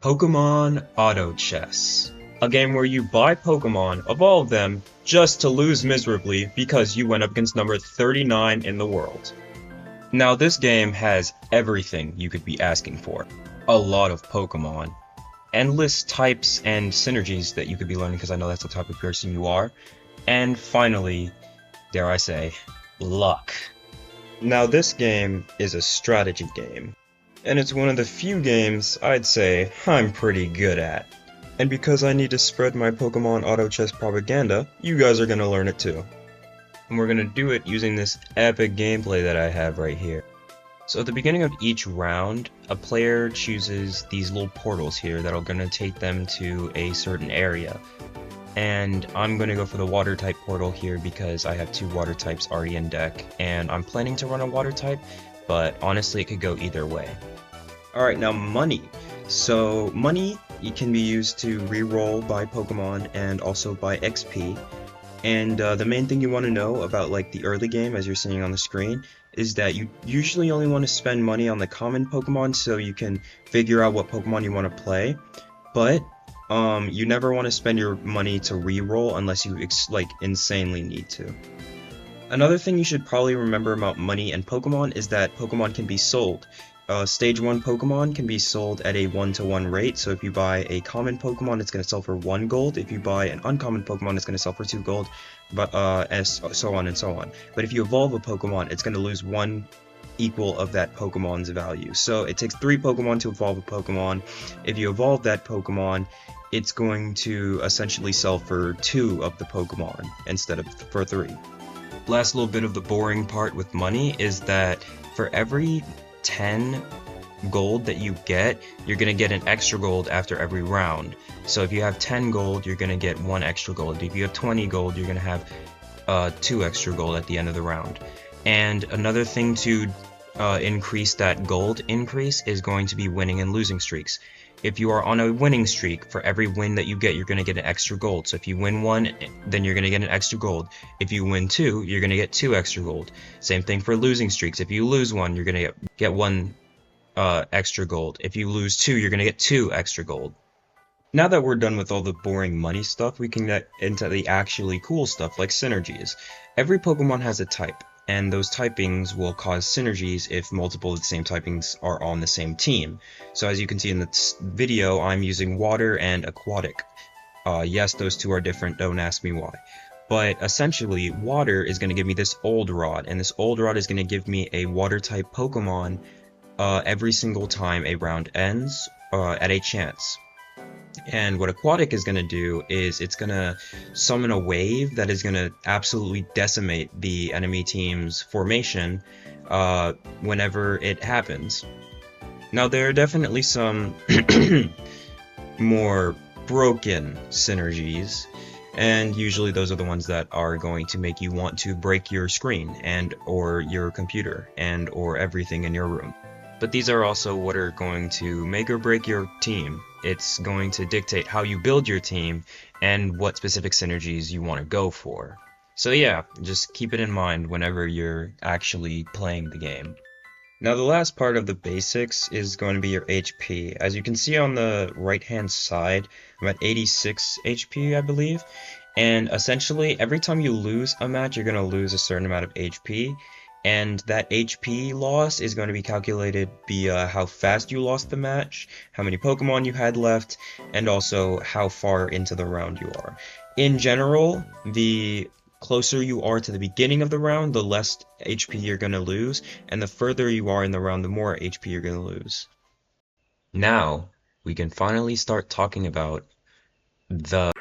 Pokemon Auto Chess. A game where you buy Pokemon, evolve them, just to lose miserably because you went up against number 39 in the world. Now this game has everything you could be asking for. A lot of Pokemon, endless types and synergies that you could be learning because I know that's the type of person you are. And finally, dare I say, luck. Now this game is a strategy game, and it's one of the few games I'd say I'm pretty good at. And because I need to spread my Pokemon Auto Chess propaganda, you guys are gonna learn it too. And we're gonna do it using this epic gameplay that I have right here. So at the beginning of each round, a player chooses these little portals here that are gonna take them to a certain area. And I'm going to go for the water type portal here because I have two water types already in deck, and I'm planning to run a water type, but honestly it could go either way. Alright, now money. So money can be used to reroll by Pokemon and also by XP. And the main thing you want to know about like the early game, as you're seeing on the screen, is that you usually only want to spend money on the common Pokemon so you can figure out what Pokemon you want to play. But you never want to spend your money to reroll unless you insanely need to. Another thing you should probably remember about money and Pokemon is that Pokemon can be sold. Stage 1 Pokemon can be sold at a 1-to-1 rate, so if you buy a common Pokemon, it's going to sell for 1 gold. If you buy an uncommon Pokemon, it's going to sell for 2 gold, but as so on and so on. But if you evolve a Pokemon, it's going to lose 1 equal of that Pokemon's value. So it takes 3 Pokemon to evolve a Pokemon. If you evolve that Pokemon, it's going to essentially sell for 2 of the Pokemon instead of for 3. Last little bit of the boring part with money is that for every 10 gold that you get, you're going to get an extra gold after every round. So if you have 10 gold, you're going to get 1 extra gold. If you have 20 gold, you're going to have 2 extra gold at the end of the round. And another thing to increase that gold increase is going to be winning and losing streaks. If you are on a winning streak, for every win that you get, you're going to get an extra gold. So if you win 1, then you're going to get an extra gold. If you win 2, you're going to get 2 extra gold. Same thing for losing streaks. If you lose 1, you're going to get 1 extra gold. If you lose 2, you're going to get 2 extra gold. Now that we're done with all the boring money stuff, we can get into the actually cool stuff like synergies. Every Pokemon has a type, and those typings will cause synergies if multiple of the same typings are on the same team. So as you can see in this video, I'm using water and aquatic. Yes, those two are different, don't ask me why. But essentially, water is going to give me this Old Rod, and this Old Rod is going to give me a water type Pokemon every single time a round ends at a chance. And what Aquatic is going to do is it's going to summon a wave that is going to absolutely decimate the enemy team's formation whenever it happens. Now there are definitely some more broken synergies, and usually those are the ones that are going to make you want to break your screen and or your computer and or everything in your room. But these are also what are going to make or break your team. It's going to dictate how you build your team and what specific synergies you want to go for. So yeah, just keep it in mind whenever you're actually playing the game. Now the last part of the basics is going to be your HP. As you can see on the right hand side, I'm at 86 HP I believe. And essentially every time you lose a match, you're going to lose a certain amount of HP. And that HP loss is going to be calculated via how fast you lost the match, how many Pokemon you had left, and also how far into the round you are. In general, the closer you are to the beginning of the round, the less HP you're going to lose, and the further you are in the round, the more HP you're going to lose. Now, we can finally start talking about the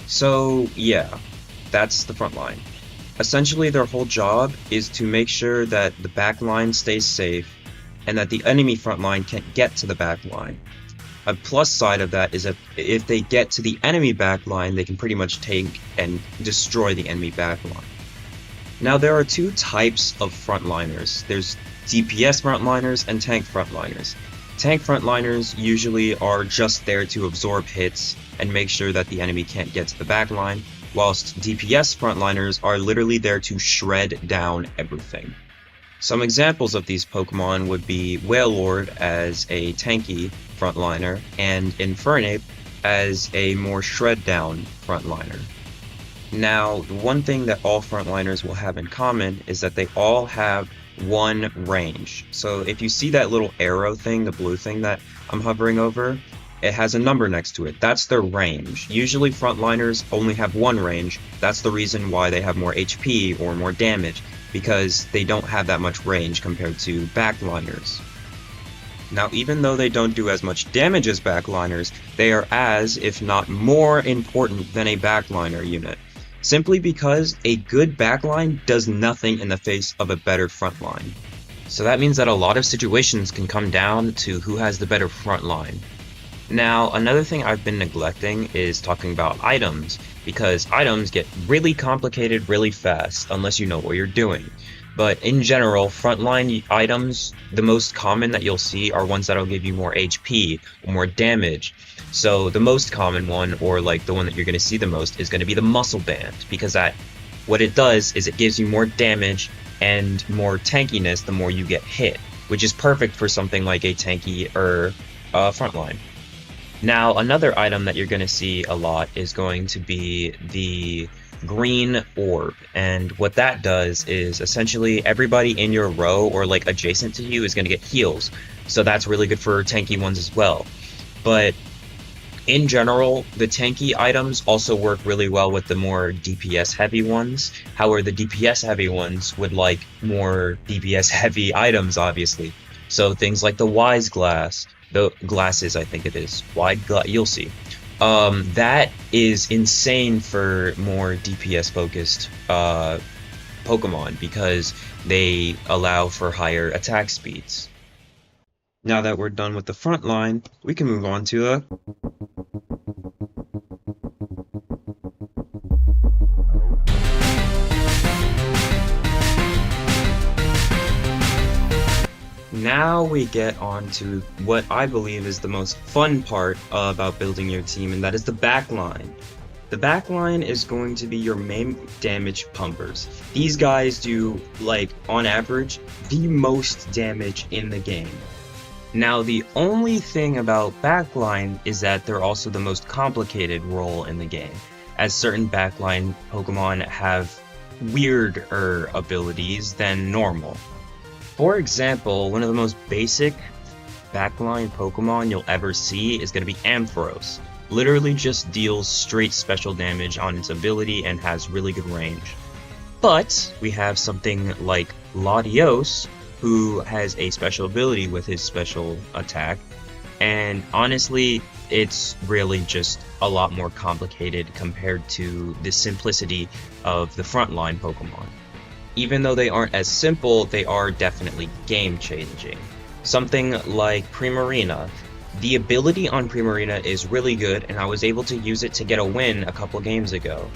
So yeah, that's the front line. Essentially their whole job is to make sure that the back line stays safe and that the enemy front line can't get to the back line. A plus side of that is that if they get to the enemy back line, they can pretty much take and destroy the enemy back line. Now there are 2 types of frontliners. There's DPS frontliners and tank frontliners. Tank frontliners usually are just there to absorb hits and make sure that the enemy can't get to the backline, whilst DPS frontliners are literally there to shred down everything. Some examples of these Pokemon would be Wailord as a tanky frontliner and Infernape as a more shred down frontliner. Now, the one thing that all frontliners will have in common is that they all have one range. So if you see that little arrow thing, the blue thing that I'm hovering over, it has a number next to it. That's their range. Usually frontliners only have one range. That's the reason why they have more HP or more damage, because they don't have that much range compared to backliners. Now, even though they don't do as much damage as backliners, they are as, if not more important than a backliner unit. Simply because a good backline does nothing in the face of a better frontline. So that means that a lot of situations can come down to who has the better frontline. Now, another thing I've been neglecting is talking about items, because items get really complicated really fast unless you know what you're doing. But in general, frontline items, the most common that you'll see are ones that'll give you more HP or more damage. So the most common one, or like the one that you're going to see the most, is going to be the Muscle Band, because what it does is it gives you more damage and more tankiness the more you get hit, which is perfect for something like a tanky or frontline. Now, another item that you're going to see a lot is going to be the green orb, and what that does is essentially everybody in your row or like adjacent to you is going to get heals, so that's really good for tanky ones as well. But in general, the tanky items also work really well with the more DPS heavy ones. However, the DPS heavy ones would like more DPS heavy items, obviously. So things like the Wise Glass, the glasses, I think it is, you'll see. That is insane for more DPS focused Pokemon, because they allow for higher attack speeds. Now that we're done with the front line, we can move on to the Now we get on to what I believe is the most fun part about building your team, and that is the backline. The backline is going to be your main damage pumpers. These guys do, like, on average, the most damage in the game. Now, the only thing about backline is that they're also the most complicated role in the game, as certain backline Pokemon have weirder abilities than normal. For example, one of the most basic backline Pokemon you'll ever see is going to be Ampharos. Literally just deals straight special damage on its ability and has really good range. But we have something like Latios, who has a special ability with his special attack, and honestly, it's really just a lot more complicated compared to the simplicity of the frontline Pokemon. Even though they aren't as simple, they are definitely game-changing. Something like Primarina. The ability on Primarina is really good, and I was able to use it to get a win a couple games ago.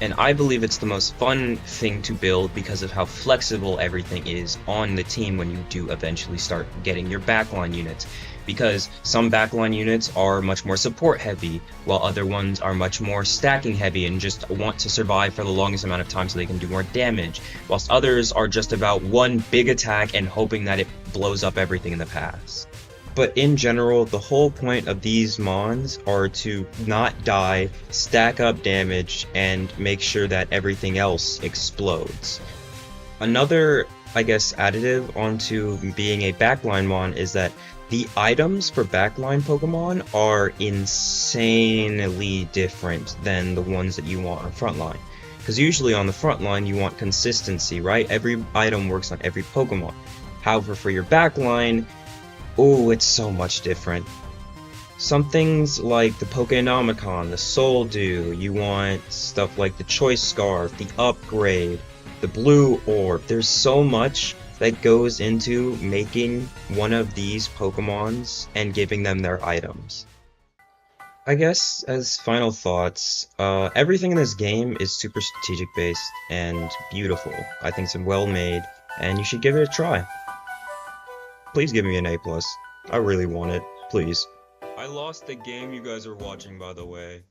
And I believe it's the most fun thing to build because of how flexible everything is on the team when you do eventually start getting your backline units. Because some backline units are much more support heavy, while other ones are much more stacking heavy and just want to survive for the longest amount of time so they can do more damage, whilst others are just about one big attack and hoping that it blows up everything in the pass. But in general, the whole point of these mons are to not die, stack up damage, and make sure that everything else explodes. Another, I guess, additive onto being a backline mon is that the items for backline Pokemon are insanely different than the ones that you want on frontline. Because usually on the frontline you want consistency, right? Every item works on every Pokemon. However, for your backline, oh, it's so much different. Some things like the Pokénomicon, the Soul Dew, you want stuff like the Choice Scarf, the Upgrade, the Blue Orb. There's so much that goes into making one of these Pokemons and giving them their items. I guess, as final thoughts, everything in this game is super strategic based and beautiful. I think it's well made, and you should give it a try. Please give me an A+. I really want it. Please. I lost the game you guys are watching, by the way.